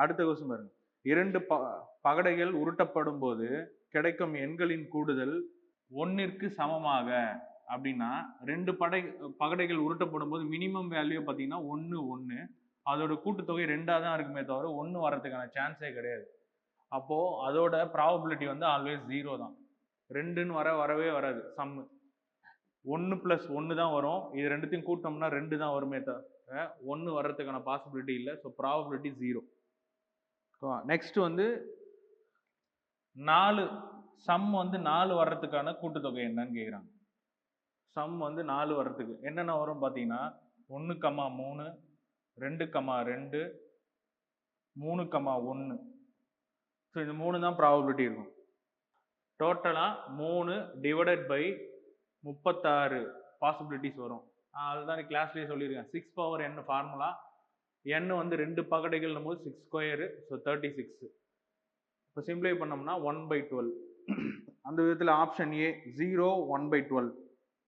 அடுத்த கொஸ்டின் பாருங்க. 2 பகடைகள் உருட்டப்படும் போது கிடைக்கும் எண்களின் கூடுதல் 1ற்கு சமமாக அப்படின்னா 2 பகடைகள் உருட்டப்படும் போது மினிமம் வேல்யூ பார்த்தீங்கன்னா 1 1. அதோட கூட்டுத்தொகை 2ஆ தான் இருக்குமே தவிர 1 வரதுக்கான சான்ஸே கிடையாது. அப்போ அதோட ப்ராபபிலிட்டி வந்து ஆல்வேஸ் 0 தான். 2ன்னு வரவே வராது. சம் 1 + 1 தான் வரும். இது ரெண்டுத்தையும் கூட்டோம்னா 2 தான் வருமே தவிர 1 வர்றதுக்கான பாசிபிலிட்டி இல்லை. So probability 0. நெக்ஸ்ட் வந்து 4 சம் வந்து 4 வர்றதுக்கான கூட்டுத்தொகை என்னன்னு கேட்குறாங்க. சம் வந்து 4 வர்றதுக்கு என்னென்ன வரும் பார்த்தீங்கன்னா 1, 3, 2, 2, 3, 1. ஸோ இது 3 தான் ப்ராபபிலிட்டி இருக்கும். டோட்டலாக 3 டிவைடட் பை 36 பாசிபிலிட்டிஸ் வரும். அதுதான் கிளாஸ்லேயே சொல்லியிருக்கேன். 6 பவர் n ஃபார்முலா. n வந்து 2 பகடைகள்னும் போது 6 ஸ்கொயரு. ஸோ 36. இப்போ சிம்பிளை பண்ணோம்னா 1/12. அந்த விதத்தில் ஆப்ஷன் ஏ 0 1/12.